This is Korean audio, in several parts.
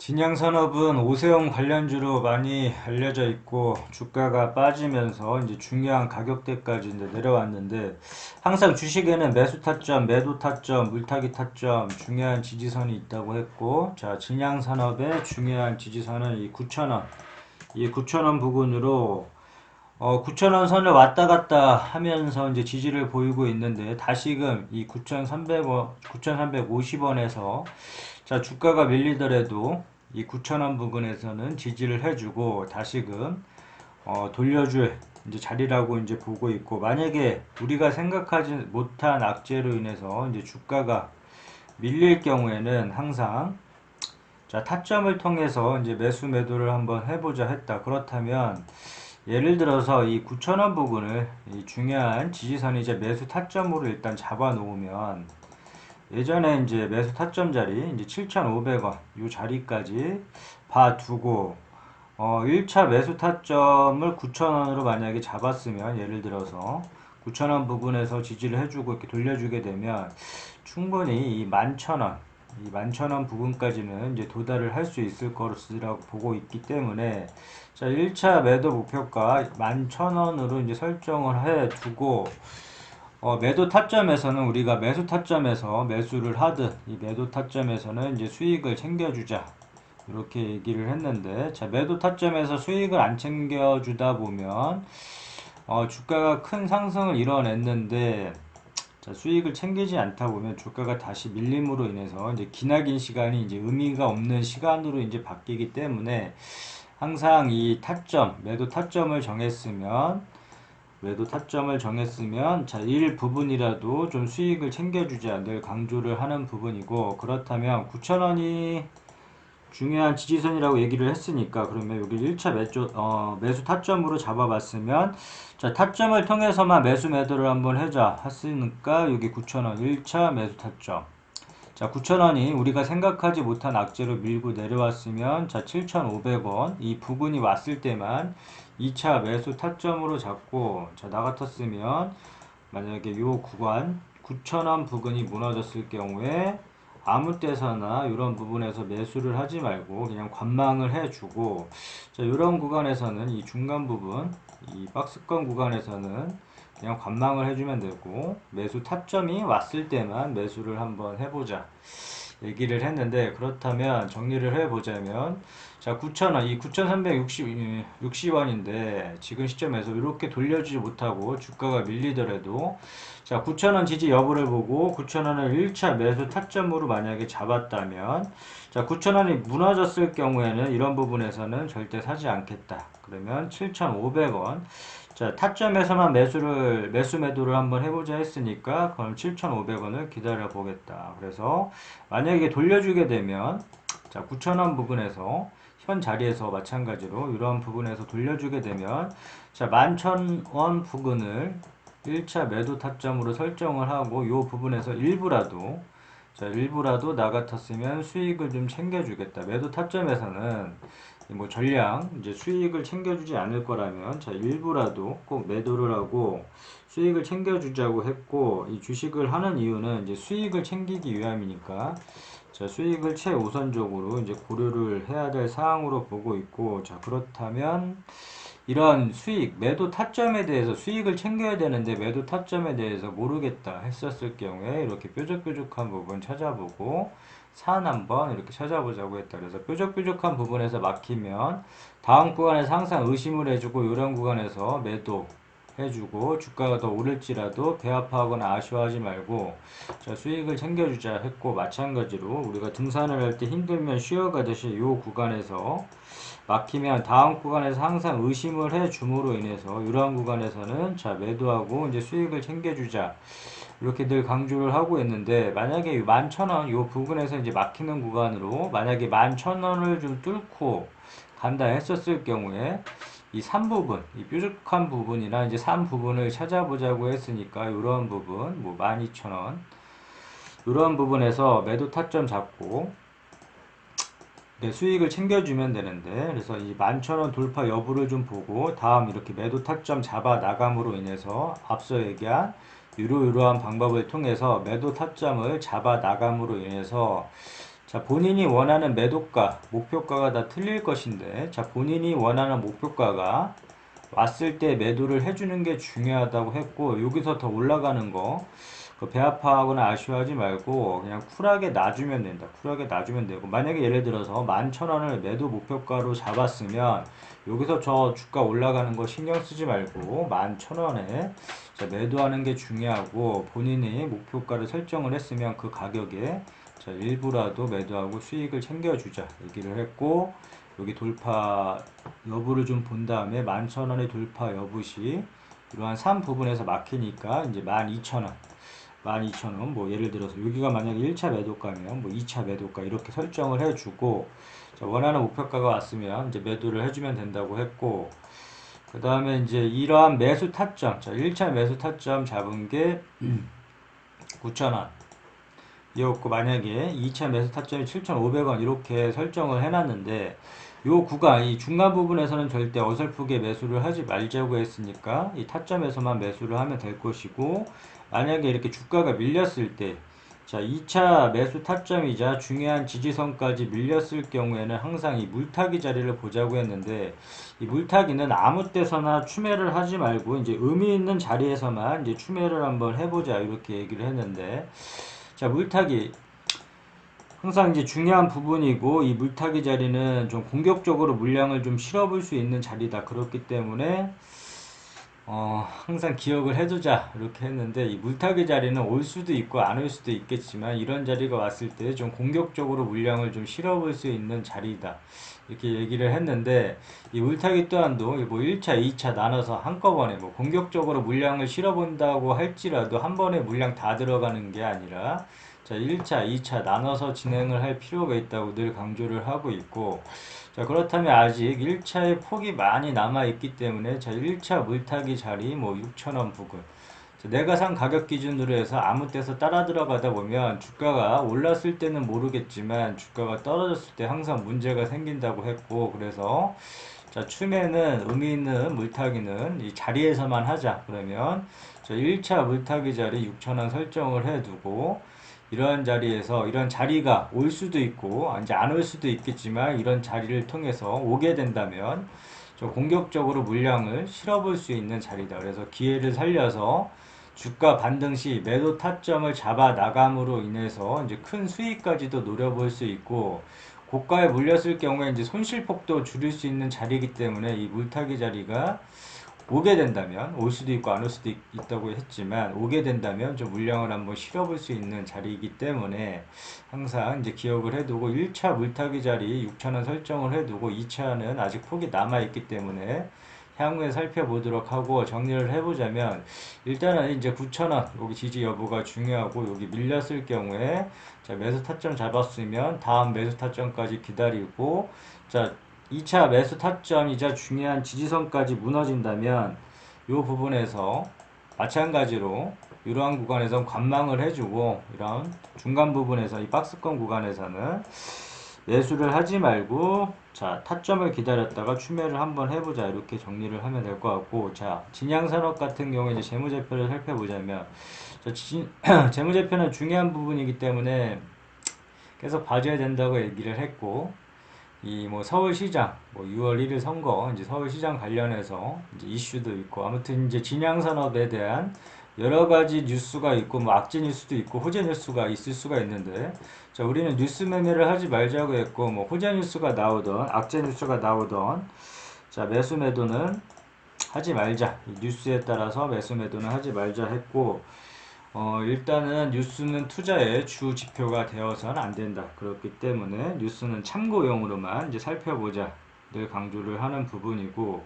진양산업은 오세훈 관련주로 많이 알려져 있고 주가가 빠지면서 이제 중요한 가격대까지 이제 내려왔는데 항상 주식에는 매수 타점, 매도 타점, 물타기 타점 중요한 지지선이 있다고 했고 자 진양산업의 중요한 지지선은 이 9,000원 이 9,000원 부근으로 9,000원 선을 왔다 갔다 하면서 이제 지지를 보이고 있는데 다시금 이 9,300원, 9,350원에서 자, 주가가 밀리더라도 이 9,000원 부근에서는 지지를 해주고 다시금 돌려줄 이제 자리라고 이제 보고 있고 만약에 우리가 생각하지 못한 악재로 인해서 이제 주가가 밀릴 경우에는 항상 자, 타점을 통해서 이제 매수 매도를 한번 해보자 했다. 그렇다면 예를 들어서 이 9,000원 부근을 이 중요한 지지선 이제 매수 타점으로 일단 잡아 놓으면 예전에 이제 매수 타점 자리 이제 7,500원 이 자리까지 봐두고 1차 매수 타점을 9,000원으로 만약에 잡았으면 예를 들어서 9,000원 부분에서 지지를 해주고 이렇게 돌려주게 되면 충분히 이 11,000원 이 11,000원 부분까지는 이제 도달을 할 수 있을 것이라고 보고 있기 때문에 자 1차 매도 목표가 11,000원으로 이제 설정을 해 두고 매도 타점에서는 우리가 매수 타점에서 매수를 하듯 이 매도 타점에서는 이제 수익을 챙겨주자 이렇게 얘기를 했는데 자 매도 타점에서 수익을 안 챙겨주다 보면 주가가 큰 상승을 이뤄냈는데 자 수익을 챙기지 않다 보면 주가가 다시 밀림으로 인해서 이제 기나긴 시간이 이제 의미가 없는 시간으로 이제 바뀌기 때문에 항상 이 타점 매도 타점을 정했으면 자, 일부분이라도 좀 수익을 챙겨주자 늘 강조를 하는 부분이고 그렇다면 9,000원이 중요한 지지선이라고 얘기를 했으니까 그러면 여기 1차 매수 타점으로 잡아봤으면 자 타점을 통해서만 매수 매도를 한번 해자 했으니까 여기 9,000원 1차 매수 타점 자 9,000원이 우리가 생각하지 못한 악재로 밀고 내려왔으면 자 7,500원 이 부근이 왔을 때만 2차 매수 타점으로 잡고 자 나 같았으면 만약에 요 구간 9,000원 부근이 무너졌을 경우에 아무 때서나 이런 부분에서 매수를 하지 말고 그냥 관망을 해주고 자 이런 구간에서는 이 중간 부분 이 박스권 구간에서는 그냥 관망을 해주면 되고 매수 타점이 왔을 때만 매수를 한번 해보자 얘기를 했는데 그렇다면 정리를 해보자면 자 9,000원 이 9,360원인데 지금 시점에서 이렇게 돌려주지 못하고 주가가 밀리더라도 자 9,000원 지지 여부를 보고 9,000원을 1차 매수 타점으로 만약에 잡았다면 자 9,000원이 무너졌을 경우에는 이런 부분에서는 절대 사지 않겠다 그러면 7,500원 자, 타점에서만 매수 매도를 한번 해보자 했으니까, 그럼 7,500원을 기다려 보겠다. 그래서, 만약에 돌려주게 되면, 자, 9,000원 부분에서, 현 자리에서 마찬가지로, 이런 부분에서 돌려주게 되면, 자, 11,000원 부근을 1차 매도 타점으로 설정을 하고, 이 부분에서 일부라도, 자, 일부라도 나 같았으면 수익을 좀 챙겨주겠다. 매도 타점에서는 뭐 전량 이제 수익을 챙겨주지 않을 거라면 자 일부라도 꼭 매도를 하고 수익을 챙겨주자고 했고 이 주식을 하는 이유는 이제 수익을 챙기기 위함이니까 자 수익을 최우선적으로 이제 고려를 해야 될 사항으로 보고 있고 자 그렇다면 이런 수익 매도 타점에 대해서 수익을 챙겨야 되는데 매도 타점에 대해서 모르겠다 했었을 경우에 이렇게 뾰족뾰족한 부분 찾아보고 산 한번 이렇게 찾아보자고 했다. 그래서 뾰족뾰족한 부분에서 막히면 다음 구간에서 항상 의심을 해주고 이런 구간에서 매도 해주고 주가가 더 오를지라도 배 아파하거나 아쉬워하지 말고 자 수익을 챙겨주자 했고 마찬가지로 우리가 등산을 할 때 힘들면 쉬어가듯이 이 구간에서 막히면 다음 구간에서 항상 의심을 해줌으로 인해서 이러한 구간에서는 자 매도하고 이제 수익을 챙겨주자 이렇게 늘 강조를 하고 있는데 만약에 11,000원 요 부분에서 이제 막히는 구간으로 만약에 11,000원을 좀 뚫고 간다 했었을 경우에 이 3부분, 이 뾰족한 부분이나 이제 3부분을 찾아보자고 했으니까 이런 부분, 뭐 12,000원 이런 부분에서 매도 타점 잡고 네, 수익을 챙겨주면 되는데 그래서 이 11,000원 돌파 여부를 좀 보고 다음 이렇게 매도 타점 잡아 나감으로 인해서 앞서 얘기한 이러한 방법을 통해서 매도 타점을 잡아 나감으로 인해서 자, 본인이 원하는 매도가, 목표가가 다 틀릴 것인데, 자, 본인이 원하는 목표가가 왔을 때 매도를 해주는 게 중요하다고 했고, 여기서 더 올라가는 거, 그 배 아파하거나 아쉬워하지 말고, 그냥 쿨하게 놔주면 된다. 쿨하게 놔주면 되고, 만약에 예를 들어서 11,000원을 매도 목표가로 잡았으면, 여기서 저 주가 올라가는 거 신경 쓰지 말고, 11,000원에 매도하는 게 중요하고, 본인이 목표가를 설정을 했으면 그 가격에 자, 일부라도 매도하고 수익을 챙겨주자 얘기를 했고, 여기 돌파 여부를 좀 본 다음에 11,000원의 돌파 여부시 이러한 3 부분에서 막히니까 이제 12,000원 12,000원 뭐 예를 들어서 여기가 만약에 1차 매도가면 뭐 2차 매도가 이렇게 설정을 해주고, 자, 원하는 목표가가 왔으면 이제 매도를 해주면 된다고 했고, 그 다음에 이제 이러한 매수 타점, 자, 1차 매수 타점 잡은 게 9,000원 이었고, 만약에 2차 매수 타점이 7,500원 이렇게 설정을 해놨는데, 요 구간, 이 중간 부분에서는 절대 어설프게 매수를 하지 말자고 했으니까 이 타점에서만 매수를 하면 될 것이고, 만약에 이렇게 주가가 밀렸을 때, 자, 2차 매수 타점이자 중요한 지지선까지 밀렸을 경우에는 항상 이 물타기 자리를 보자고 했는데, 이 물타기는 아무 때서나 추매를 하지 말고 이제 의미 있는 자리에서만 이제 추매를 한번 해보자 이렇게 얘기를 했는데, 자, 물타기 항상 이제 중요한 부분이고, 이 물타기 자리는 좀 공격적으로 물량을 좀 실어볼 수 있는 자리다. 그렇기 때문에 항상 기억을 해두자 이렇게 했는데, 이 물타기 자리는 올 수도 있고 안 올 수도 있겠지만, 이런 자리가 왔을 때 좀 공격적으로 물량을 좀 실어볼 수 있는 자리다 이렇게 얘기를 했는데, 이 물타기 또한도 뭐 1차, 2차 나눠서 한꺼번에 뭐 공격적으로 물량을 실어본다고 할지라도 한 번에 물량 다 들어가는 게 아니라, 자, 1차, 2차 나눠서 진행을 할 필요가 있다고 늘 강조를 하고 있고, 자, 그렇다면 아직 1차의 폭이 많이 남아있기 때문에, 자, 1차 물타기 자리 뭐 6,000원 부근, 자, 내가 산 가격 기준으로 해서 아무 때서 따라 들어가다 보면 주가가 올랐을 때는 모르겠지만 주가가 떨어졌을 때 항상 문제가 생긴다고 했고, 그래서 자, 추매는 의미 있는 물타기는 이 자리에서만 하자. 그러면 자, 1차 물타기 자리 6,000원 설정을 해두고, 이러한 자리에서 이런 자리가 올 수도 있고 이제 안 올 수도 있겠지만, 이런 자리를 통해서 오게 된다면 좀 공격적으로 물량을 실어볼 수 있는 자리다. 그래서 기회를 살려서 주가 반등 시 매도 타점을 잡아 나감으로 인해서 이제 큰 수익까지도 노려볼 수 있고, 고가에 물렸을 경우에 이제 손실폭도 줄일 수 있는 자리이기 때문에, 이 물타기 자리가 오게 된다면, 올 수도 있고 안 올 수도 있다고 했지만, 오게 된다면 좀 물량을 한번 실어볼 수 있는 자리이기 때문에 항상 이제 기억을 해두고, 1차 물타기 자리 6,000원 설정을 해두고, 2차는 아직 폭이 남아있기 때문에 향후에 살펴보도록 하고, 정리를 해보자면 일단은 이제 9,000원 여기 지지 여부가 중요하고, 여기 밀렸을 경우에 자, 매수 타점 잡았으면 다음 매수 타점까지 기다리고, 자, 2차 매수 타점이자 중요한 지지선까지 무너진다면 이 부분에서 마찬가지로 이러한 구간에서 관망을 해주고, 이런 중간 부분에서 이 박스권 구간에서는 매수를 하지 말고, 자, 타점을 기다렸다가 추매를 한번 해보자 이렇게 정리를 하면 될 것 같고, 자, 진양산업 같은 경우에 이제 재무제표를 살펴보자면, 자, 재무제표는 중요한 부분이기 때문에 계속 봐줘야 된다고 얘기를 했고, 이 뭐 서울시장 뭐 6월 1일 선거 이제 서울시장 관련해서 이제 이슈도 있고, 아무튼 이제 진양산업에 대한 여러 가지 뉴스가 있고, 뭐 악재 뉴스도 있고 호재 뉴스가 있을 수가 있는데, 자, 우리는 뉴스 매매를 하지 말자고 했고, 뭐 호재 뉴스가 나오던 악재 뉴스가 나오던, 자, 매수 매도는 하지 말자, 이 뉴스에 따라서 매수 매도는 하지 말자 했고, 일단은 뉴스는 투자의 주 지표가 되어서는 안 된다. 그렇기 때문에 뉴스는 참고용으로만 이제 살펴보자 늘 강조를 하는 부분이고,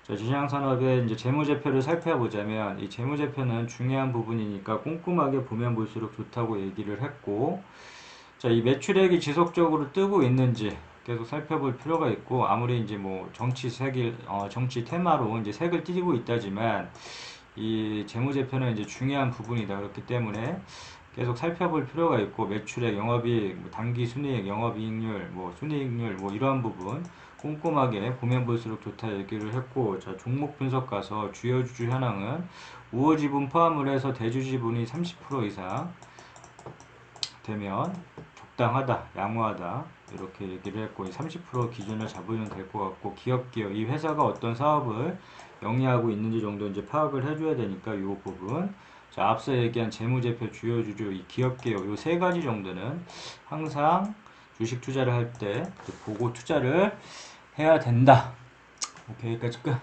자, 주식산업의 이제 재무제표를 살펴보자면, 이 재무제표는 중요한 부분이니까 꼼꼼하게 보면 볼수록 좋다고 얘기를 했고, 자, 이 매출액이 지속적으로 뜨고 있는지 계속 살펴볼 필요가 있고, 아무리 이제 뭐 정치 테마로 이제 색을 띠고 있다지만, 이 재무제표는 이제 중요한 부분이다. 그렇기 때문에 계속 살펴볼 필요가 있고, 매출액, 영업이익, 뭐 단기 순이익, 영업이익률, 뭐 순이익률, 뭐 이러한 부분 꼼꼼하게 보면 볼수록 좋다 얘기를 했고, 자, 종목 분석 가서 주요 주주 현황은 우호 지분 포함을 해서 대주 지분이 30% 이상 되면 적당하다, 양호하다 이렇게 얘기를 했고 30% 기준을 잡으면 될 것 같고 기업 이 회사가 어떤 사업을 영위하고 있는지 정도 이제 파악을 해줘야 되니까 이 부분. 자, 앞서 얘기한 재무제표, 주요주주, 이 기업개요 이 세 가지 정도는 항상 주식 투자를 할 때 보고 투자를 해야 된다. 오케이, 여기까지 끝.